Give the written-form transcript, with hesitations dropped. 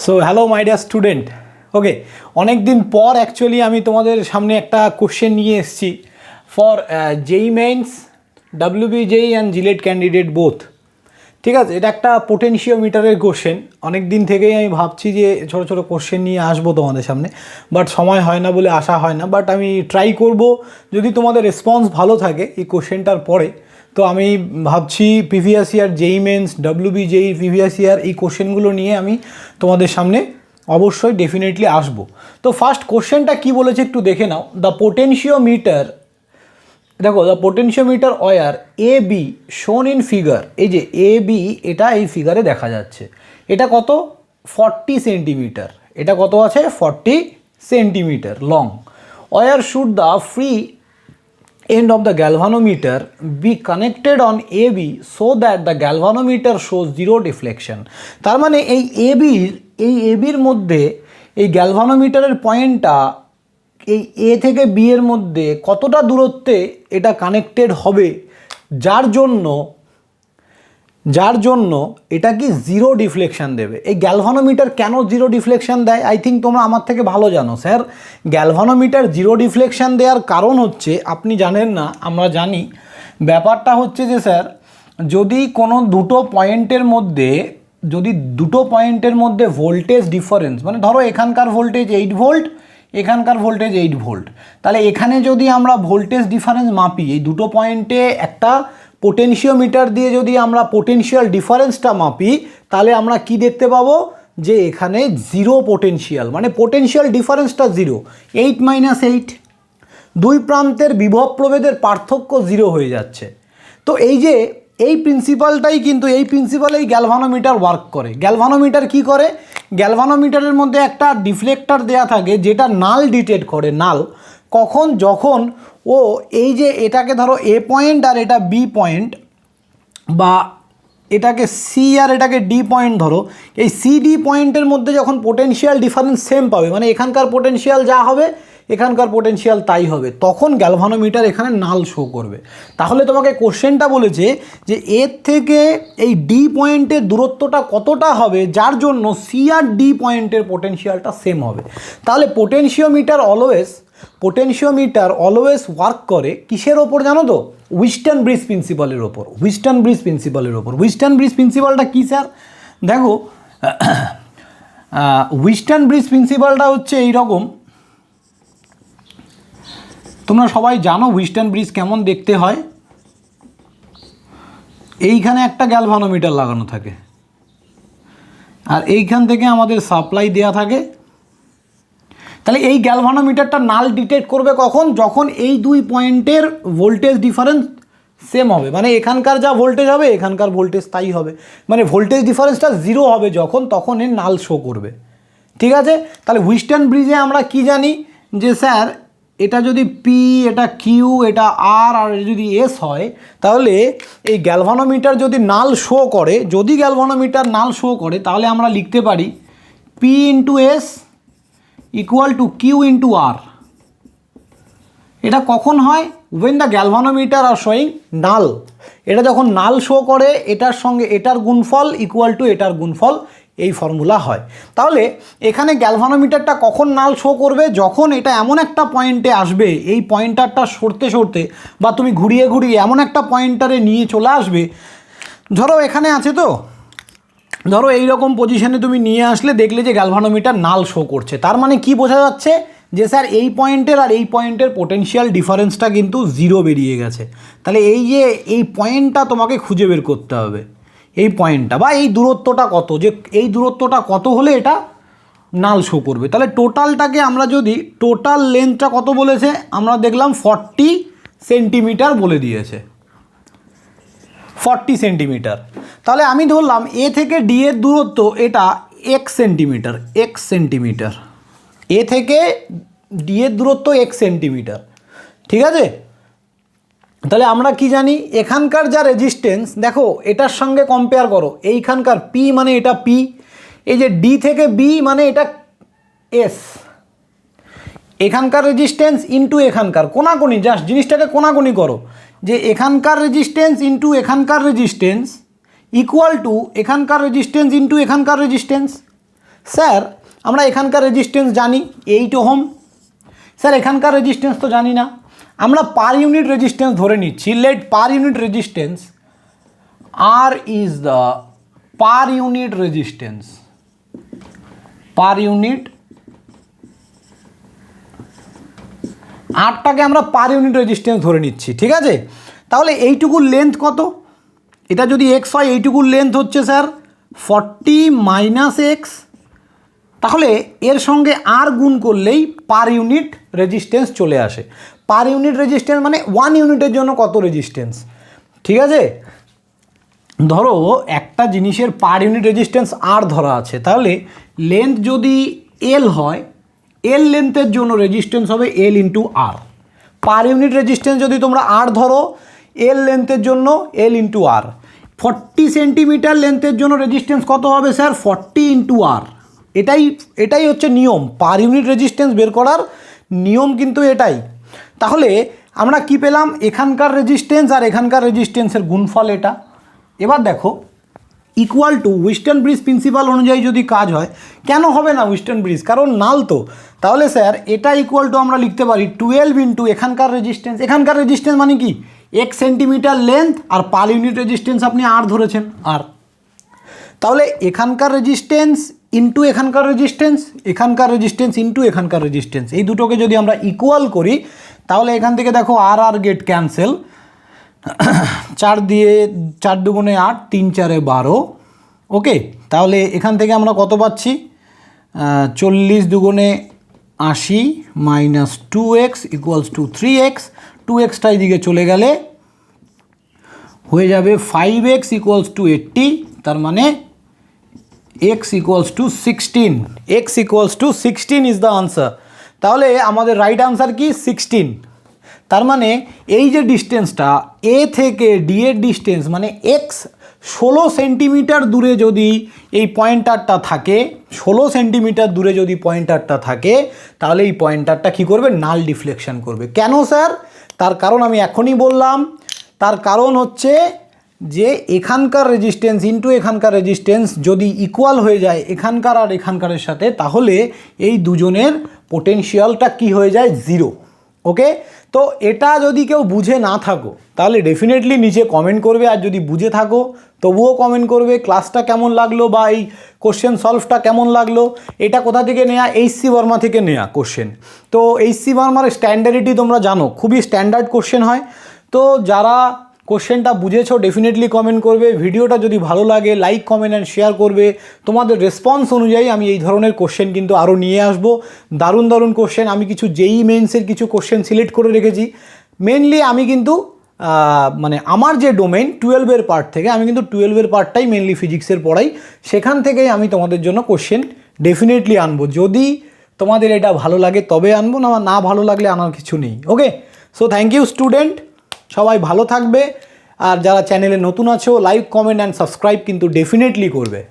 So hello my dear student, okay, অনেক দিন পর অ্যাকচুয়ালি আমি তোমাদের সামনে একটা কোশ্চেন নিয়ে এসেছি for JEE mains, WBJEE and JELET candidate both. ঠিক আছে, এটা একটা পোটেনশিওমিটারের কোশ্চেন। অনেক দিন থেকেই আমি ভাবছি যে ছোটো ছোটো কোশ্চেন নিয়ে আসবো তোমাদের সামনে, বাট সময় হয় না বলে আসা হয় না। বাট আমি ট্রাই করব, যদি তোমাদের রেসপন্স ভালো থাকে এই কোশ্চেনটার পরে, তো আমি ভাবছি প্রিভিয়াস ইয়ার জেই মেন্স, WBJEE প্রিভিয়াস ইয়ার এই কোশ্চেনগুলো নিয়ে আমি তোমাদের সামনে অবশ্যই ডেফিনেটলি আসবো। তো ফার্স্ট কোশ্চেনটা কি বলেছে একটু দেখে নাও। দ্য পোটেনশিওমিটার, দেখো, the potentiometer wire A B shown in figure, এই যে এ বি এটা এই ফিগারে দেখা যাচ্ছে, এটা কত 40 সেন্টিমিটার, এটা কত আছে 40 centimetre long. Where should the free end of the galvanometer be connected on AB so that the galvanometer shows zero deflection। তার মানে এই এবির মধ্যে এই গ্যালভানোমিটারের পয়েন্টটা এই এ থেকে বি এর মধ্যে কতটা দূরত্বে এটা কানেক্টেড হবে, যার জন্য এটা কি জিরো ডিফ্লেকশান দেবে। এই গ্যালভানোমিটার কেন জিরো ডিফ্লেকশান দেয়, আই থিঙ্ক তোমরা আমার থেকে ভালো জানো। স্যার, গ্যালভানোমিটার জিরো ডিফ্লেকশান দেওয়ার কারণ হচ্ছে, আপনি জানেন না, আমরা জানি। ব্যাপারটা হচ্ছে যে স্যার, যদি কোনো দুটো পয়েন্টের মধ্যে ভোল্টেজ ডিফারেন্স, মানে ধরো এখানকার ভোল্টেজ 8 ভোল্ট, এখানকার ভোল্টেজ 8 ভোল্ট, তাহলে এখানে যদি আমরা ভোল্টেজ ডিফারেন্স মাপি, এই দুটো পয়েন্টে একটা পোটেনশিওমিটার দিয়ে যদি আমরা পোটেনশিয়াল ডিফারেন্সটা মাপি, তাহলে আমরা কি দেখতে পাবো, যে এখানে জিরো পোটেনশিয়াল, মানে পোটেনশিয়াল ডিফারেন্সটা জিরো। 8 - 8, দুই প্রান্তের বিভব প্রভেদের পার্থক্য জিরো হয়ে যাচ্ছে। তো এই প্রিন্সিপালটাই কিন্তু, এই প্রিন্সিপালেই গ্যালভানোমিটার ওয়ার্ক করে। গ্যালভানোমিটার কি করে, গ্যালভানোমিটারের মধ্যে একটা ডিফ্লেক্টর দেয়া থাকে যেটা নাল ডিটেক্ট করে। নাল কখন, যখন ও এই যে এটাকে ধরো এ পয়েন্ট আর এটা বি পয়েন্ট, বা এটাকে সি আর এটাকে ডি পয়েন্ট ধরো, এই সি ডি পয়েন্টের মধ্যে যখন পোটেনশিয়াল ডিফারেন্স সেম পাবে, মানে এখানকার পোটেনশিয়াল যা হবে এখানকার পোটেনশিয়াল তাই হবে, তখন গ্যালভানোমিটার এখানে নাল শো করবে। তাহলে তোমাকে কোশ্চেনটা বলেছে যে এর থেকে এই ডি পয়েন্টের দূরত্বটা কতটা হবে, যার জন্য সি আর ডি পয়েন্টের পোটেনশিয়ালটা সেম হবে। তাহলে পোটেনশিওমিটার অলওয়েজ ওয়ার্ক করে কিসের ওপর জানো তো, উইস্টন ব্রিজ প্রিন্সিপালের ওপর। উইস্টন ব্রিজ প্রিন্সিপালটা কী স্যার, দেখো, উইস্টন ব্রিজ প্রিন্সিপালটা হচ্ছে এইরকম। তোমরা সবাই জানো উইস্টন ব্রিজ কেমন দেখতে হয়। এইখানে একটা গ্যালভানোমিটার লাগানো থাকে, আর এইখান থেকে আমাদের সাপ্লাই দেয়া থাকে। তাহলে এই গ্যালভানোমিটারটা নাল ডিটেক্ট করবে কখন, যখন এই দুই পয়েন্টের ভোল্টেজ ডিফারেন্স সেম হবে, মানে এখানকার যা ভোল্টেজ হবে এখানকার ভোল্টেজ তাই হবে, মানে ভোল্টেজ ডিফারেন্সটা জিরো হবে তখন এর নাল শো করবে। ঠিক আছে, তাহলে উইস্টন ব্রিজে আমরা কি জানি, যে স্যার এটা যদি পি, এটা কিউ, এটা আর, আর যদি এস হয়, তাহলে এই গ্যালভানোমিটার যদি নাল শো করে, তাহলে আমরা লিখতে পারি P into S equal to Q into R. এটা কখন হয়, when the galvanometer are showing null. এটা যখন নাল শো করে, এটার সঙ্গে এটার গুণফল ইকুয়াল টু এটার গুণফল, এই ফর্মুলা হয়। তাহলে এখানে গ্যালভানোমিটারটা কখন নাল শো করবে, যখন এটা এমন একটা পয়েন্টে আসবে, এই পয়েন্টারটা সরতে বা তুমি ঘুরিয়ে এমন একটা পয়েন্টারে নিয়ে চলে আসবে। ধরো এখানে আছে, তো ধরো এইরকম পজিশনে তুমি নিয়ে আসলে, দেখলে যে গ্যালভানোমিটার নাল শো করছে, তার মানে কি বোঝা যাচ্ছে, যে স্যার এই পয়েন্টের আর এই পয়েন্টের পোটেনশিয়াল ডিফারেন্সটা কিন্তু জিরো বেরিয়ে গেছে। তাহলে এই পয়েন্টটা তোমাকে খুঁজে বের করতে হবে, এই পয়েন্টটা বা এই দূরত্বটা কত, যে এই দূরত্বটা কত হলে এটা নাল শো করবে। তাহলে টোটালটাকে আমরা যদি, টোটাল লেন্থটা কত বলেছে, আমরা দেখলাম 40 সেন্টিমিটার বলে দিয়েছে, 40 সেন্টিমিটার। তাহলে আমি ধরলাম এ থেকে ডি এর দূরত্ব এটা x সেন্টিমিটার, এ থেকে ডি এর দূরত্ব x সেন্টিমিটার। ঠিক আছে, তাহলে আমরা কি জানি, এখানকার যা রেজিস্ট্যান্স, দেখো এটার সঙ্গে কম্পেয়ার করো, এইখানকার পি মানে এটা পি, এই যে ডি থেকে বি মানে এটা এস, এখানকার রেজিস্ট্যান্স ইন্টু এখানকার কোনাকুনি, জাস্ট জিনিসটাকে কোনাকুনি করো, যে এখানকার রেজিস্ট্যান্স ইন্টু এখানকার রেজিস্ট্যান্স ইকুয়াল টু এখানকার রেজিস্ট্যান্স ইন্টু এখানকার রেজিস্ট্যান্স। স্যার আমরা এখানকার রেজিস্ট্যান্স জানি 8 ওহম, স্যার এখানকার রেজিস্ট্যান্স তো জানি না, আমরা পার ইউনিট রেজিস্ট্যান্স ধরে নিচ্ছি। Let per unit resistance R is the per unit resistance, per unit আরটাকে আমরা পার ইউনিট রেজিস্ট্যান্স ধরে নিচ্ছি, ঠিক আছে। তাহলে এইটুকুর লেন্থ কত, এটা যদি এক্স হয় এইটুকুর লেন্থ হচ্ছে স্যার 40 - এক্স, তাহলে এর সঙ্গে আর গুণ করলেই পার ইউনিট রেজিস্ট্যান্স চলে আসে। পার ইউনিট রেজিস্ট্যান্স মানে 1 ইউনিটের জন্য কত রেজিস্ট্যান্স, ঠিক আছে। ধরো একটা জিনিসের পার ইউনিট রেজিস্ট্যান্স আর ধরা আছে, তাহলে লেন্থ যদি এল হয়, এল লেন্থের জন্য রেজিস্ট্যান্স হবে এল ইন্টু আর। পার ইউনিট রেজিস্ট্যান্স যদি তোমরা আর ধরো, এল লেন্থের জন্য এল ইন্টু আর। 40 সেন্টিমিটার লেন্থের জন্য রেজিস্ট্যান্স কত হবে স্যার, 40 ইন্টু আর। এটাই হচ্ছে নিয়ম, পার ইউনিট রেজিস্ট্যান্স বের করার নিয়ম কিন্তু এটাই। তাহলে আমরা কি পেলাম, এখানকার রেজিস্ট্যান্স আর এখানকার রেজিস্ট্যান্সের গুণফল এটা। এবার দেখো equal to western bridge principal অনুযায়ী যদি কাজ হয়, কেন হবে না ওয়েস্টার্ন ব্রিজ, কারণ নাল তো। তাহলে স্যার এটা ইকুয়াল টু আমরা লিখতে পারি 12 ইন্টু এখানকার রেজিস্ট্যান্স। এখানকার রেজিস্ট্যান্স মানে কি, 1 সেন্টিমিটার লেন্থ, আর পার ইউনিট রেজিস্ট্যান্স আপনি আর ধরেছেন আর। তাহলে এখানকার রেজিস্ট্যান্স ইন্টু এখানকার রেজিস্ট্যান্স, এখানকার রেজিস্ট্যান্স ইন্টু এখানকার রেজিস্ট্যান্স, এই দুটোকে যদি আমরা ইকুয়াল করি, তাহলে এখান থেকে দেখো আর আর গেট ক্যান্সেল, 4 দিয়ে 4 দুগুণে 8, 3 4 12, ওকে। তাহলে এখান থেকে আমরা কত পাচ্ছি, 40 দুগুণে 80 minus 2x equals to 3x, 2xটা এদিকে চলে গেলে হয়ে যাবে 5x ইকুয়ালস টু 80, তার মানে x equals to 16, x equals to 16 is the answer. তাহলে আমাদের রাইট আনসার কি 16। তার মানে এই যে ডিস্টেন্সটা এ থেকে ডি এর ডিস্টেন্স মানে এক্স, 16 সেন্টিমিটার দূরে যদি এই পয়েন্টারটা থাকে, 16 সেন্টিমিটার দূরে যদি পয়েন্টারটা থাকে, তাহলে এই পয়েন্টারটা কী করবে, নাল ডিফ্লেকশন করবে। কেন স্যার, তার কারণ আমি এখনই বললাম, তার কারণ হচ্ছে যে এখানকার রেজিস্ট্যান্স ইন্টু এখানকার রেজিস্ট্যান্স যদি ইকুয়াল হয়ে যায় এখানকার আর এখানকারের সাথে, তাহলে এই দুজনের পোটেনশিয়ালটা কি হয়ে যায়, 0, ওকে। তো এটা যদি কেউ বুঝে না থাকো তাহলে ডেফিনেটলি নিচে কমেন্ট করবে, আর যদি বুঝে থাকো তবুও কমেন্ট করবে ক্লাসটা কেমন লাগলো বা এই কোশ্চেন সলভটা কেমন লাগলো। এটা কোথা থেকে নেওয়া, এইচসি ভার্মা থেকে নেওয়া কোশ্চেন। তো এইচসি ভার্মার স্ট্যান্ডার্ডিটি তোমরা জানো, খুবই স্ট্যান্ডার্ড কোশ্চেন হয়। তো যারা কোশ্চেনটা বুঝেছো ডেফিনেটলি কমেন্ট করবে। ভিডিওটা যদি ভালো লাগে লাইক কমেন্ট অ্যান্ড শেয়ার করবে। তোমাদের রেসপন্স অনুযায়ী আমি এই ধরনের কোশ্চেন কিন্তু আরও নিয়ে আসবো, দারুণ দারুণ কোশ্চেন। আমি কিছু জেই মেন্সের কিছু কোশ্চেন সিলেক্ট করে রেখেছি। মেনলি আমি কিন্তু মানে আমার যে ডোমেইন 12-এর পার্ট থেকে, আমি কিন্তু 12-এর পার্টটাই মেনলি ফিজিক্সের পড়াই, সেখান থেকেই আমি তোমাদের জন্য কোশ্চেন ডেফিনেটলি আনবো। যদি তোমাদের এটা ভালো লাগে তবে আনবো, না ভালো লাগলে আনার কিছু নেই, ওকে। সো থ্যাংক ইউ স্টুডেন্ট, সবাই ভালো থাকবে। আর যারা চ্যানেলে নতুন আছো লাইক কমেন্ট অ্যান্ড সাবস্ক্রাইব কিন্তু ডেফিনেটলি করবে।